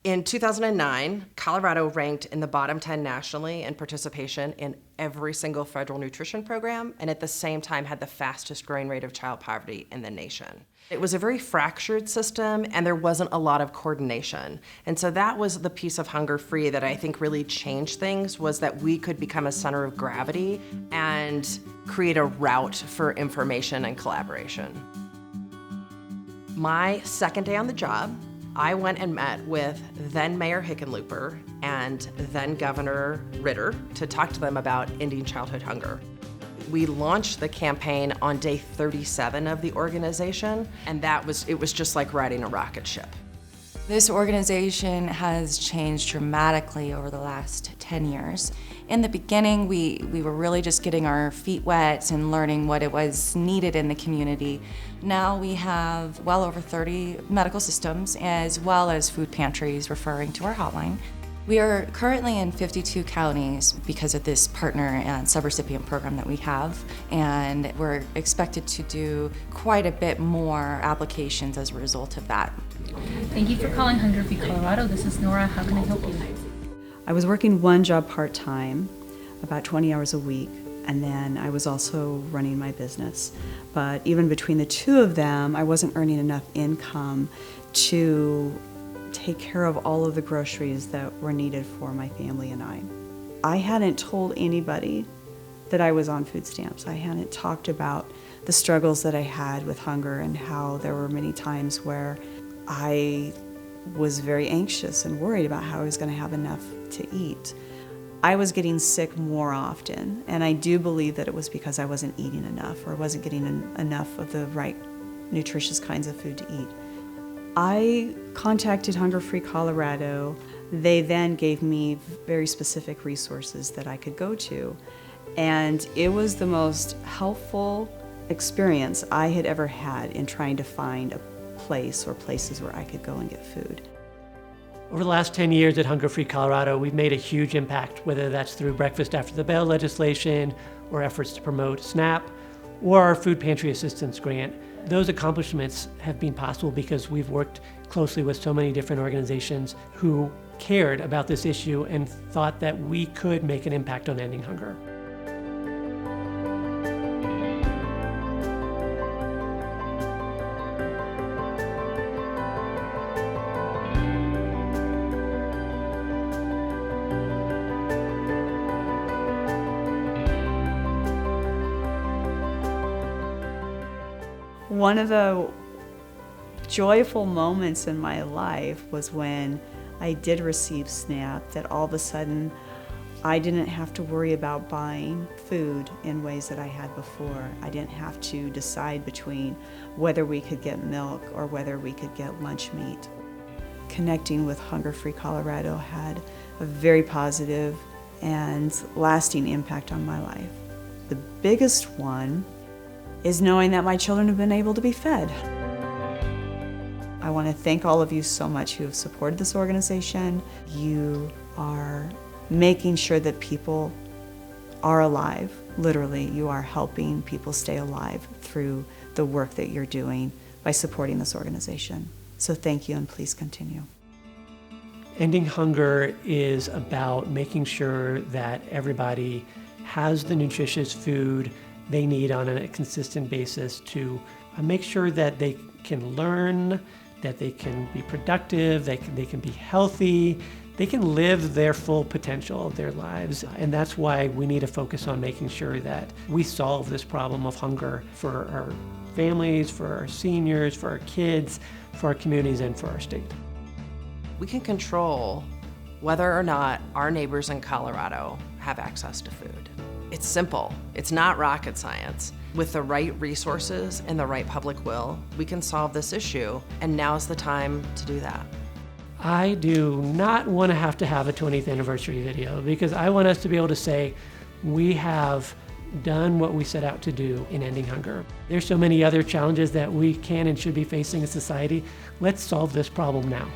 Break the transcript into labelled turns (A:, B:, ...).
A: In 2009, Colorado ranked in the bottom 10 nationally in participation in every single federal nutrition program, and at the same time had the fastest growing rate of child poverty in the nation. It was a very fractured system, and there wasn't a lot of coordination. And so that was the piece of Hunger Free that I think really changed things, was that we could become a center of gravity and create a route for information and collaboration. My second day on the job, I went and met with then Mayor Hickenlooper and then Governor Ritter to talk to them about ending childhood hunger. We launched the campaign on day 37 of the organization, and it was just like riding a rocket ship.
B: This organization has changed dramatically over the last 10 years. In the beginning, we were really just getting our feet wet and learning what it was needed in the community. Now we have well over 30 medical systems as well as food pantries referring to our hotline. We are currently in 52 counties because of this partner and subrecipient program that we have, and we're expected to do quite a bit more applications as a result of that.
C: Thank you for calling Hunger Free Colorado. This is Nora. How can I help you?
D: I was working one job part-time, about 20 hours a week, and then I was also running my business. But even between the two of them, I wasn't earning enough income to take care of all of the groceries that were needed for my family and I. I hadn't told anybody that I was on food stamps. I hadn't talked about the struggles that I had with hunger and how there were many times where I was very anxious and worried about how I was going to have enough to eat. I was getting sick more often, and I do believe that it was because I wasn't eating enough or wasn't getting enough of the right nutritious kinds of food to eat. I contacted Hunger Free Colorado. They then gave me very specific resources that I could go to, and it was the most helpful experience I had ever had in trying to find a place or places where I could go and get food.
E: Over the last 10 years at Hunger Free Colorado, we've made a huge impact, whether that's through Breakfast After the Bell legislation or efforts to promote SNAP or our Food Pantry Assistance Grant. Those accomplishments have been possible because we've worked closely with so many different organizations who cared about this issue and thought that we could make an impact on ending hunger.
D: One of the joyful moments in my life was when I did receive SNAP, that all of a sudden I didn't have to worry about buying food in ways that I had before. I didn't have to decide between whether we could get milk or whether we could get lunch meat. Connecting with Hunger Free Colorado had a very positive and lasting impact on my life. The biggest one is knowing that my children have been able to be fed. I want to thank all of you so much who have supported this organization. You are making sure that people are alive. Literally, you are helping people stay alive through the work that you're doing by supporting this organization. So thank you, and please continue.
E: Ending hunger is about making sure that everybody has the nutritious food they need on a consistent basis to make sure that they can learn, that they can be productive, they can be healthy, they can live their full potential of their lives. And that's why we need to focus on making sure that we solve this problem of hunger for our families, for our seniors, for our kids, for our communities, and for our state.
A: We can control whether or not our neighbors in Colorado have access to food. It's simple. It's not rocket science. With the right resources and the right public will, we can solve this issue, and now's the time to do that.
E: I do not want to have a 20th anniversary video because I want us to be able to say we have done what we set out to do in ending hunger. There's so many other challenges that we can and should be facing as society. Let's solve this problem now.